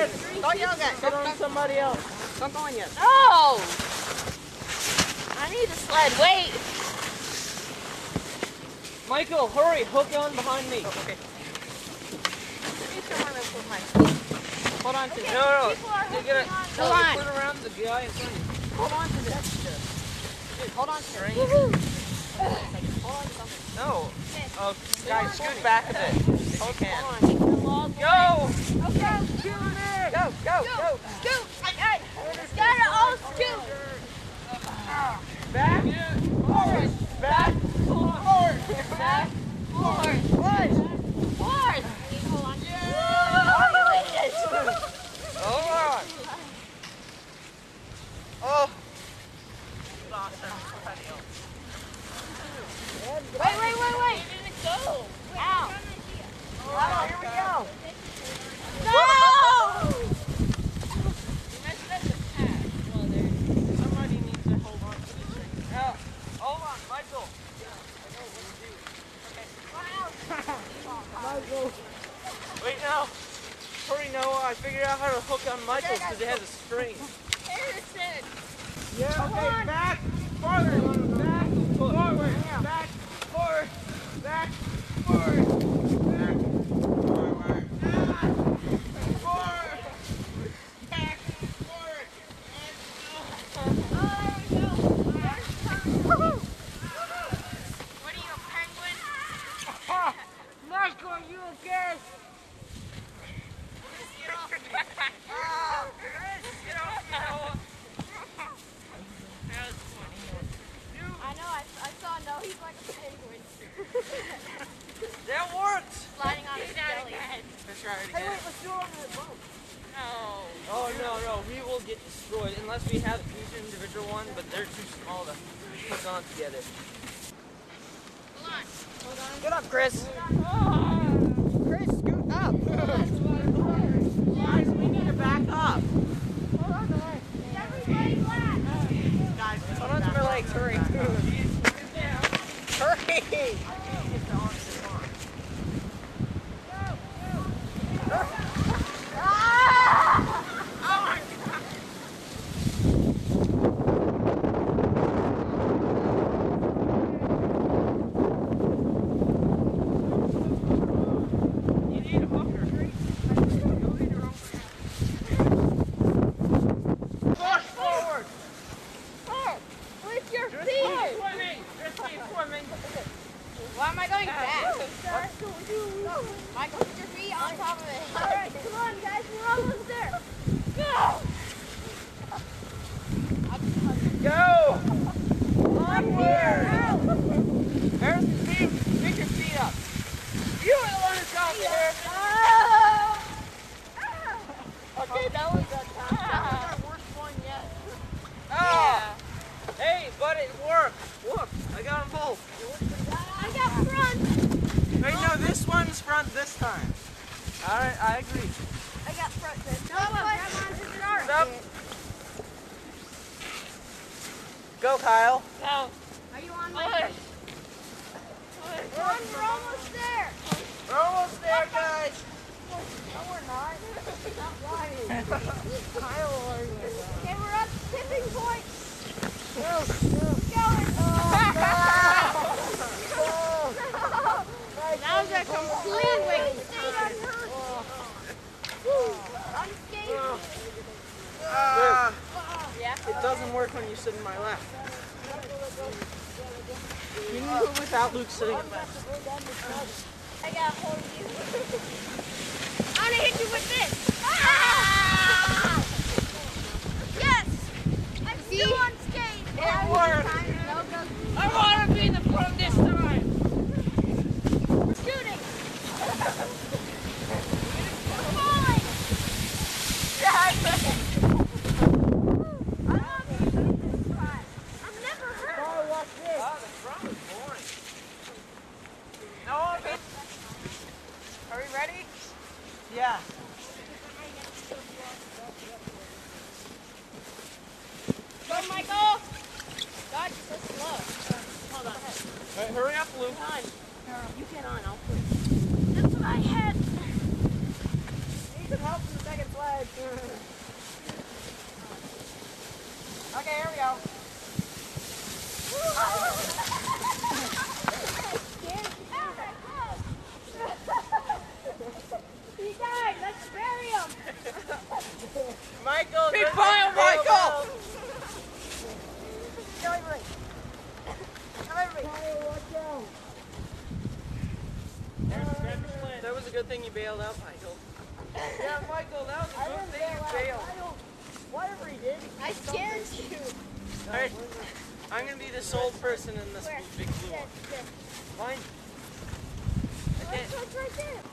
yet. Don't yell yet. Get on somebody else. Don't go in yet. No! I need a sled. Wait. Michael, hurry. Hook on behind me. Oh, okay. Hold on to Okay, it. No. You're gonna hold on. Put around the guy in front of you. Hold on to this. Dude, hold on to it. Hold on to something. No. Oh, guys, scoot back a bit. If you can. Go! Okay. Go! Scoot! Okay. Gotta all scoot. Back. Forward. Back. Forward. Back. Forward. Forward. Forward. Hold on. Hold on. Oh. Wait. Where did it go? Ow. Wow, here we go. No! Somebody needs to hold on to this thing. Yeah. Hold on, Michael. I know what to do. Okay. Michael. Wait now. Hurry, Noah. I figured out how to hook on Michael's because it has a string. Harrison. Yeah, okay. Back. Farther. Back. Forward. Back. Forward. Back. Forward. Back. Forward. Forward. Back. Forward. What are you, a penguin? Michael, are you okay? Get off me. Get off me, Noah. That was funny. I know, I saw no, he's like a penguin. That worked. Sliding on his belly. Let's try it Hey, again. wait, let's do it on the boat. No. Oh, no. We will get destroyed unless we have each individual one, but they're too small to hook on together. Hold on. Get up, Chris. Chris, scoot up. Guys, we need to back up. Hold on to my legs. Everybody black. Guys, hold on to my legs. Hurry. Hurry. Why am I going back? Michael, put your feet on top of it. Alright, come on guys, we're almost there. Go! Go! Onward! Harrison, pick your feet up. You are the one who's got me, Harrison. Okay, that was our worst one yet. Yeah. Hey, but it worked. Look, I got them both. I got front. Wait, no, this one's front this time. Alright, I agree. I got front this. No, grandma's Stop. Go, Kyle. No. Are you on my Run, we're almost there. We're almost there, guys. No, we're not. Not lying. Kyle, okay, we're up to tipping point. Go. Going. That was a complete waste. I'm skating. Yeah. It doesn't work when you sit in my lap. You can move without Luke sitting in my lap. I got a hold of you. I'm gonna hit you with this. Ah! Yes! I'm still on skate. It worked. I want to be in the front this time. We're shooting. We're falling. Yes. I love you this time. I'm never hurt. Oh, watch this. Oh, the front is boring. No, are we ready? Yeah. Go, Michael. God, you're so slow. Hold on. All right, hurry up, Luke. Come on. You get on. I'll put. That's what I had. Need some help from the second sled. Okay, here we go. He died. Let's bury him. Michael! Big pile, Michael! Come everybody. Come everybody. That was a good thing you bailed out, Michael. Yeah, Michael, that was a good thing you bailed. Whatever he did. I scared you. Alright, I'm gonna be the sole person in this big blue one. Fine. It's right there.